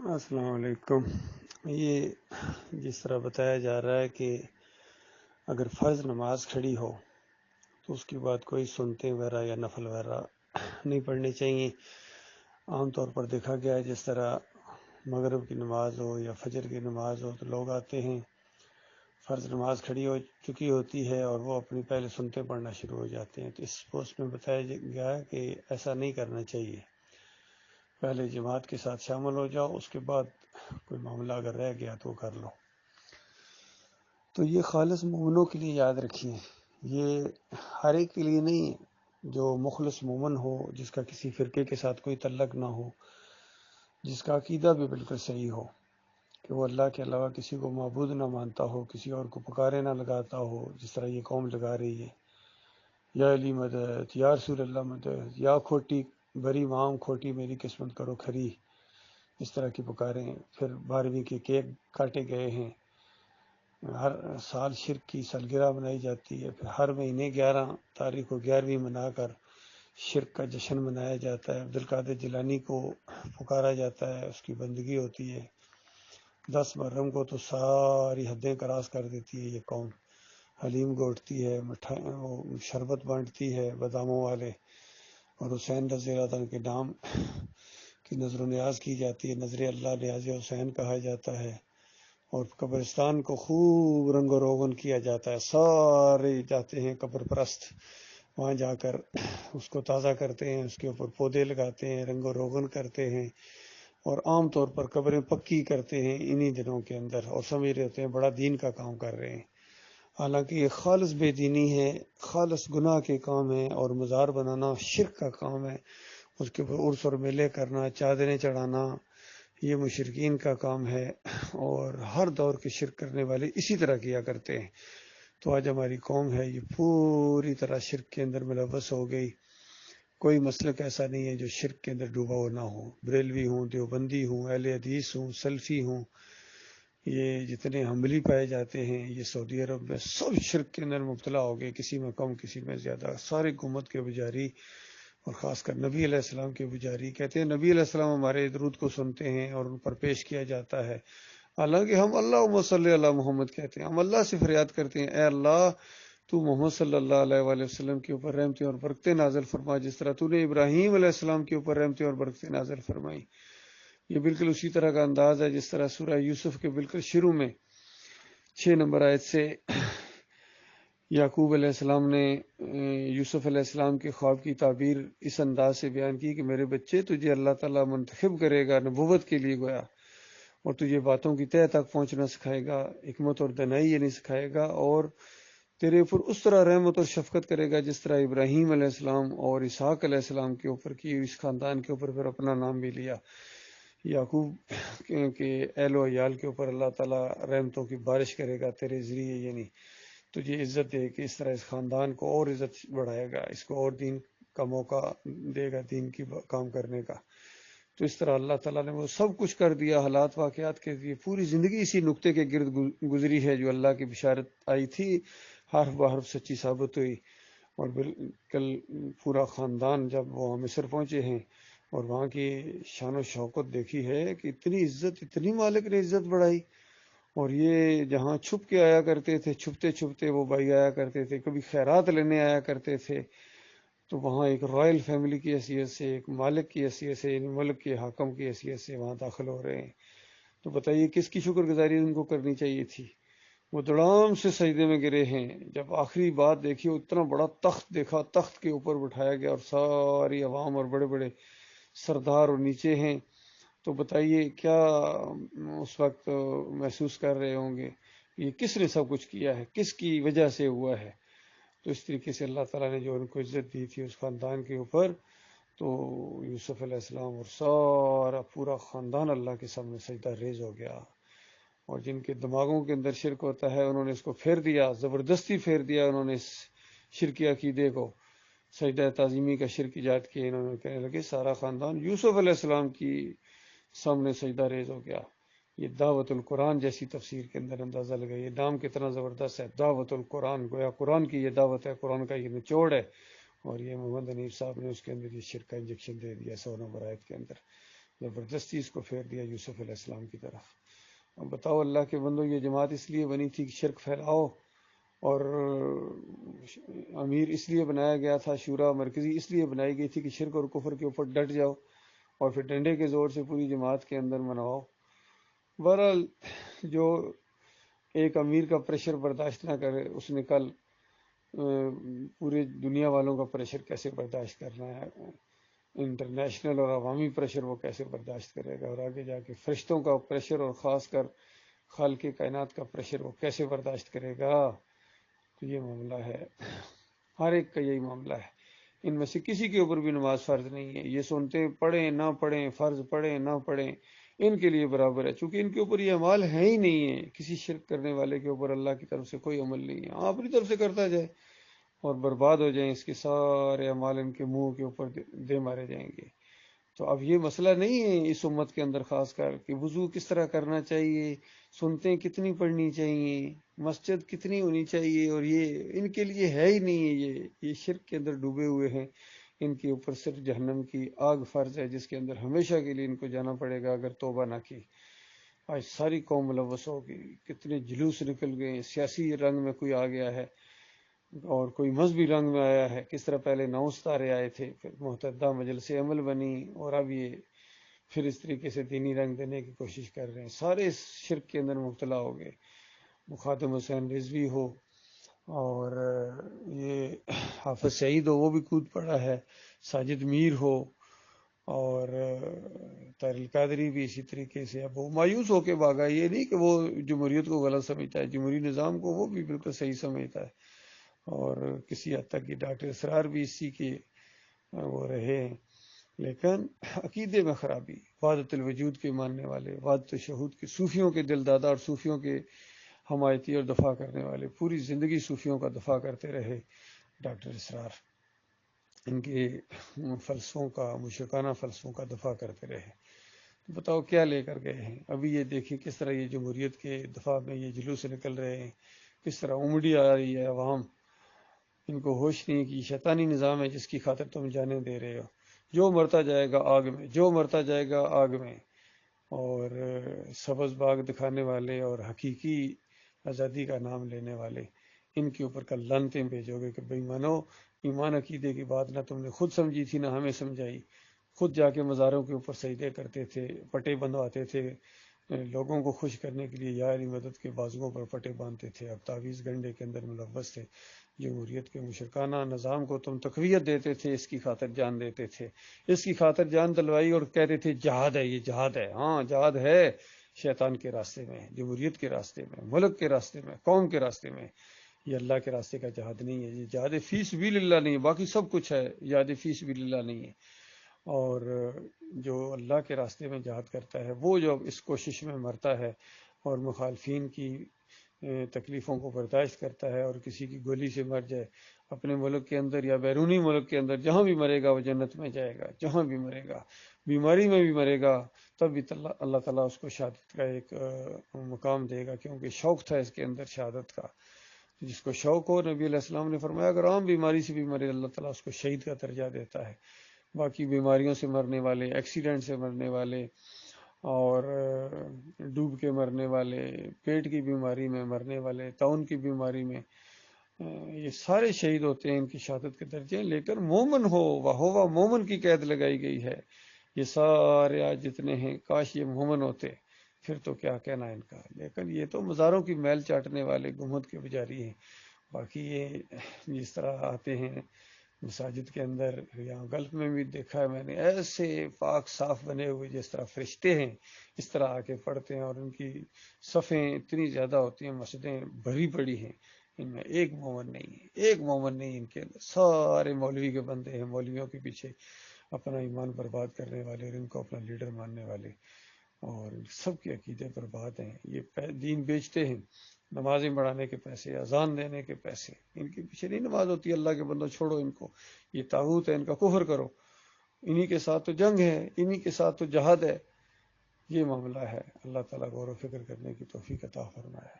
السلام علیکم۔ یہ جس طرح بتایا جا رہا ہے کہ اگر فرض نماز کھڑی ہو تو اس کے بعد کوئی سنتے وغیرہ یا نفل وغیرہ نہیں پڑھنے چاہیے۔ عام طور پر دیکھا گیا ہے جس طرح مغرب کی نماز ہو یا فجر کی نماز ہو تو لوگ آتے ہیں، فرض نماز کھڑی ہو چکی ہوتی ہے اور وہ اپنی پہلے سنتے پڑھنا شروع ہو جاتے ہیں۔ تو اس پوسٹ میں بتایا گیا ہے کہ ایسا نہیں کرنا چاہیے، پہلے جماعت کے ساتھ شامل ہو جاؤ، اس کے بعد کوئی معاملہ اگر رہ گیا تو کر لو۔ تو یہ خالص مومنوں کے لیے یاد رکھیے، یہ ہر ایک کے لیے نہیں ہے۔ جو مخلص مومن ہو، جس کا کسی فرقے کے ساتھ کوئی تعلق نہ ہو، جس کا عقیدہ بھی بالکل صحیح ہو کہ وہ اللہ کے علاوہ کسی کو معبود نہ مانتا ہو، کسی اور کو پکارے نہ لگاتا ہو، جس طرح یہ قوم لگا رہی ہے، یا علی مدد، یا رسول اللہ مدد، یا کھوٹی بری مام کھوٹی میری قسمت کرو کھری، اس طرح کی پکاریں۔ پھر 12ویں کے کیک کاٹے گئے ہیں، ہر سال شرک کی سالگرہ منائی جاتی ہے، پھر ہر مہینے 11 تاریخ کو 11ویں منا کر شرک کا جشن منایا جاتا ہے، عبدالقادر جیلانی کو پکارا جاتا ہے، اس کی بندگی ہوتی ہے۔ 10 محرم کو تو ساری حدیں کراس کر دیتی ہے یہ قوم، حلیم گوٹتی ہے، وہ شربت بانٹتی ہے باداموں والے، اور حسین رضی اللہ عنہ کے نام کی نظر و نیاز کی جاتی ہے، نظر اللہ نیاز حسین کہا جاتا ہے، اور قبرستان کو خوب رنگ و روغن کیا جاتا ہے، سارے جاتے ہیں قبر پرست، وہاں جا کر اس کو تازہ کرتے ہیں، اس کے اوپر پودے لگاتے ہیں، رنگ و روغن کرتے ہیں، اور عام طور پر قبریں پکی کرتے ہیں انہی دنوں کے اندر، اور سمجھ رہے ہوتے ہیں بڑا دین کا کام کر رہے ہیں، حالانکہ یہ خالص بے دینی ہے، خالص گناہ کے کام ہے، اور مزار بنانا شرک کا کام ہے، اس کے اوپر عرس اور میلے کرنا، چادریں چڑھانا، یہ مشرکین کا کام ہے، اور ہر دور کے شرک کرنے والے اسی طرح کیا کرتے ہیں۔ تو آج ہماری قوم ہے یہ پوری طرح شرک کے اندر ملوث ہو گئی، کوئی مسلک ایسا نہیں ہے جو شرک کے اندر ڈوبا ہوا نہ ہو، بریلوی ہوں، دیوبندی ہوں، اہل حدیث ہوں، سلفی ہوں، یہ جتنے حنبلی پائے جاتے ہیں یہ سعودی عرب میں سب شرک کے اندر مبتلا ہو گئے، کسی میں کم کسی میں زیادہ، سارے حکومت کے پجاری، اور خاص کر نبی علیہ السلام کے پجاری کہتے ہیں نبی علیہ السلام ہمارے درود کو سنتے ہیں اور ان پر پیش کیا جاتا ہے، حالانکہ ہم اللہم صلی علی محمد کہتے ہیں، ہم اللہ سے فریاد کرتے ہیں، اے اللہ تو محمد صلی اللہ علیہ وآلہ وسلم کے اوپر رحمتیں اور برکتیں نازل فرما، جس طرح تو نے ابراہیم علیہ السلام کے اوپر رحمتیں اور برکتیں نازل فرمائی۔ یہ بالکل اسی طرح کا انداز ہے جس طرح سورہ یوسف کے بالکل شروع میں 6 نمبر آیت سے یعقوب علیہ السلام نے یوسف علیہ السلام کے خواب کی تعبیر اس انداز سے بیان کی کہ میرے بچے تجھے اللہ تعالیٰ منتخب کرے گا نبوت کے لیے گویا، اور تجھے باتوں کی تہہ تک پہنچنا سکھائے گا، حکمت اور دانائی یہ نہیں سکھائے گا، اور تیرے اوپر اس طرح رحمت اور شفقت کرے گا جس طرح ابراہیم علیہ السلام اور اسحاق علیہ السلام کے اوپر کی، اس خاندان کے اوپر پھر اپنا نام بھی لیا، یعقوب کے اہل و عیال کے اوپر اللہ تعالیٰ رحمتوں کی بارش کرے گا تیرے ذریعے، یعنی تجھے عزت دے کہ اس طرح اس خاندان کو اور عزت بڑھائے گا، اس کو اور دین کا موقع دے گا، دین کی کام کرنے کا۔ تو اس طرح اللہ تعالیٰ نے وہ سب کچھ کر دیا، حالات واقعات کے لیے پوری زندگی اسی نقطے کے گرد گزری ہے جو اللہ کی بشارت آئی تھی، حرف بحرف سچی ثابت ہوئی، اور بالکل پورا خاندان جب وہ مصر پہنچے ہیں اور وہاں کی شان و شوکت دیکھی ہے کہ اتنی عزت، اتنی مالک نے عزت بڑھائی، اور یہ جہاں چھپ کے آیا کرتے تھے، چھپتے چھپتے وہ بھائی آیا کرتے تھے، کبھی خیرات لینے آیا کرتے تھے، تو وہاں ایک رائل فیملی کی حیثیت سے، ایک مالک کی حیثیت سے، یعنی ملک کے حاکم کی حیثیت سے وہاں داخل ہو رہے ہیں۔ تو بتائیے کس کی شکر گزاری ان کو کرنی چاہیے تھی؟ وہ دڑام سے سجدے میں گرے ہیں، جب آخری بات دیکھی اتنا بڑا تخت دیکھا، تخت کے اوپر بٹھایا گیا اور ساری عوام اور بڑے بڑے سردار اور نیچے ہیں، تو بتائیے کیا اس وقت محسوس کر رہے ہوں گے، یہ کس نے سب کچھ کیا ہے، کس کی وجہ سے ہوا ہے؟ تو اس طریقے سے اللہ تعالیٰ نے جو ان کو عزت دی تھی اس خاندان کے اوپر، تو یوسف علیہ السلام اور سارا پورا خاندان اللہ کے سامنے سجدہ ریز ہو گیا، اور جن کے دماغوں کے اندر شرک ہوتا ہے انہوں نے اس کو پھیر دیا، زبردستی پھیر دیا، انہوں نے اس شرکی عقیدے کو، سجدہ تعظیمی کا شرک ایجاد کیا، انہوں نے کہنے لگے سارا خاندان یوسف علیہ السلام کی سامنے سجدہ ریز ہو گیا۔ یہ دعوت القرآن جیسی تفسیر کے اندر اندازہ لگا، یہ نام کتنا زبردست ہے، دعوت القرآن، گویا قرآن کی یہ دعوت ہے، قرآن کا یہ نچوڑ ہے، اور یہ محمد حنیف صاحب نے اس کے اندر یہ شرک کا انجیکشن دے دیا 100 نمبر آیت کے اندر۔ زبردستی اس کو پھیر دیا یوسف علیہ السلام کی طرف۔ اب بتاؤ اللہ کے بندو، یہ جماعت اس لیے بنی تھی کہ شرک پھیلاؤ، اور امیر اس لیے بنایا گیا تھا، شورا مرکزی اس لیے بنائی گئی تھی کہ شرک اور کفر کے اوپر ڈٹ جاؤ اور پھر ڈنڈے کے زور سے پوری جماعت کے اندر منواؤ۔ بہرحال جو ایک امیر کا پریشر برداشت نہ کرے، اس نے کل پورے دنیا والوں کا پریشر کیسے برداشت کرنا ہے، انٹرنیشنل اور عوامی پریشر وہ کیسے برداشت کرے گا، اور آگے جا کے فرشتوں کا پریشر اور خاص کر خالق کائنات کا پریشر وہ کیسے برداشت کرے گا۔ تو یہ معاملہ ہے، ہر ایک کا یہی معاملہ ہے۔ ان میں سے کسی کے اوپر بھی نماز فرض نہیں ہے، یہ سنتے ہیں پڑھیں نہ پڑھیں، فرض پڑھیں نہ پڑھیں، ان کے لیے برابر ہے، چونکہ ان کے اوپر یہ عمل ہے ہی نہیں ہے۔ کسی شرک کرنے والے کے اوپر اللہ کی طرف سے کوئی عمل نہیں ہے، ہاں اپنی طرف سے کرتا جائے اور برباد ہو جائیں، اس کے سارے اعمال ان کے منہ کے اوپر دے مارے جائیں گے۔ تو اب یہ مسئلہ نہیں ہے اس امت کے اندر خاص کر کہ وضو کس طرح کرنا چاہیے، سنتیں کتنی پڑھنی چاہیے، مسجد کتنی ہونی چاہیے، اور یہ ان کے لیے ہے ہی نہیں ہے۔ یہ شرک کے اندر ڈوبے ہوئے ہیں، ان کے اوپر صرف جہنم کی آگ فرض ہے، جس کے اندر ہمیشہ کے لیے ان کو جانا پڑے گا اگر توبہ نہ کی۔ آج ساری قوم ملوث ہوگی، کتنے جلوس نکل گئے، سیاسی رنگ میں کوئی آ گیا ہے اور کوئی مذہبی رنگ میں آیا ہے۔ کس طرح پہلے 9 ستارے آئے تھے، پھر محتدہ مجلس عمل بنی، اور اب یہ پھر اس طریقے سے دینی رنگ دینے کی کوشش کر رہے ہیں۔ سارے اس شرک کے اندر مبتلا ہو گئے، مخادم حسین رضوی ہو، اور یہ حافظ سعید ہو وہ بھی کود پڑا ہے، ساجد میر ہو، اور طاہر القادری بھی اسی طریقے سے۔ اب وہ مایوس ہو کے بھاگا، یہ نہیں کہ وہ جمہوریت کو غلط سمجھتا ہے، جمہوری نظام کو وہ بھی بالکل صحیح سمجھتا ہے، اور کسی حد تک یہ ڈاکٹر اسرار بھی اسی کے وہ رہے ہیں۔ لیکن عقیدے میں خرابی، وحدت الوجود کے ماننے والے، وحدت الشہود کے صوفیوں کے دل دادا اور صوفیوں کے حمایتی اور دفاع کرنے والے، پوری زندگی صوفیوں کا دفاع کرتے رہے ڈاکٹر اسرار، ان کے فلسفوں کا، مشرکانہ فلسفوں کا دفاع کرتے رہے۔ تو بتاؤ کیا لے کر گئے ہیں؟ ابھی یہ دیکھیں کس طرح یہ جمہوریت کے دفاع میں یہ جلوس نکل رہے ہیں، کس طرح امڑی آ رہی ہے عوام، ان کو ہوش نہیں کہ شیطانی نظام ہے جس کی خاطر تم جانیں دے رہے ہو۔ جو مرتا جائے گا آگ میں، جو مرتا جائے گا آگ میں، اور سبز باغ دکھانے والے اور حقیقی آزادی کا نام لینے والے، ان کے اوپر کل لعنتیں بھیجو گے کہ بھئی مانو، ایمان عقیدے کی بات نہ تم نے خود سمجھی تھی نہ ہمیں سمجھائی، خود جا کے مزاروں کے اوپر سجدے کرتے تھے، پٹے بندھواتے تھے، لوگوں کو خوش کرنے کے لیے یا علی مدد کے بازوؤں پر پٹے باندھتے تھے، اب تعویذ گنڈے کے اندر ملوث تھے۔ جمہوریت کے مشرکانہ نظام کو تم تقویت دیتے تھے، اس کی خاطر جان دیتے تھے، اس کی خاطر جان دلوائی اور کہتے تھے جہاد ہے، یہ جہاد ہے۔ ہاں جہاد ہے، شیطان کے راستے میں، جمہوریت کے راستے میں، ملک کے راستے میں، قوم کے راستے میں۔ یہ اللہ کے راستے کا جہاد نہیں ہے، یہ جہاد فی سبیل اللہ نہیں ہے، باقی سب کچھ ہے، جہاد فی سبیل اللہ نہیں ہے۔ اور جو اللہ کے راستے میں جہاد کرتا ہے، وہ جو اس کوشش میں مرتا ہے اور مخالفین کی تکلیفوں کو برداشت کرتا ہے، اور کسی کی گولی سے مر جائے، اپنے ملک کے اندر یا بیرونی ملک کے اندر، جہاں بھی مرے گا وہ جنت میں جائے گا، جہاں بھی مرے گا، بیماری میں بھی مرے گا تب بھی اللہ تعالیٰ اس کو شہادت کا ایک مقام دے گا، کیونکہ شوق تھا اس کے اندر شہادت کا۔ جس کو شوق ہو، نبی علیہ السلام نے فرمایا اگر عام بیماری سے بھی مرے اللہ تعالیٰ اس کو شہید کا درجہ دیتا ہے۔ باقی بیماریوں سے مرنے والے، ایکسیڈنٹ سے مرنے والے، اور ڈوب کے مرنے والے، پیٹ کی بیماری میں مرنے والے، طاعون کی بیماری میں، یہ سارے شہید ہوتے ہیں، ان کی شہادت کے درجے ہیں۔ لیکن مومن ہو وہ مومن کی قید لگائی گئی ہے۔ یہ سارے آج جتنے ہیں، کاش یہ مومن ہوتے، پھر تو کیا کہنا ان کا۔ لیکن یہ تو مزاروں کی میل چاٹنے والے گمہد کے پجاری ہیں۔ باقی یہ جس طرح آتے ہیں مساجد کے اندر، یہاں گلف میں بھی دیکھا ہے میں نے، ایسے پاک صاف بنے ہوئے جس طرح فرشتے ہیں، اس طرح آ کے پڑھتے ہیں، اور ان کی صفیں اتنی زیادہ ہوتی ہیں، مسجدیں بھری پڑی ہیں، ان میں ایک مومن نہیں ہے، ایک مومن نہیں ان کے اندر، سارے مولوی کے بندے ہیں، مولویوں کے پیچھے اپنا ایمان برباد کرنے والے اور ان کو اپنا لیڈر ماننے والے، اور سب کے عقیدے برباد ہیں۔ یہ دین بیچتے ہیں، نمازیں پڑھانے کے پیسے، اذان دینے کے پیسے، ان کے پیچھے نہیں نماز ہوتی۔ اللہ کے بندوں چھوڑو ان کو، یہ طاغوت ہے، ان کا کفر کرو، انہی کے ساتھ تو جنگ ہے، انہی کے ساتھ تو جہاد ہے۔ یہ معاملہ ہے، اللہ تعالیٰ غور و فکر کرنے کی توفیق عطا فرمائے۔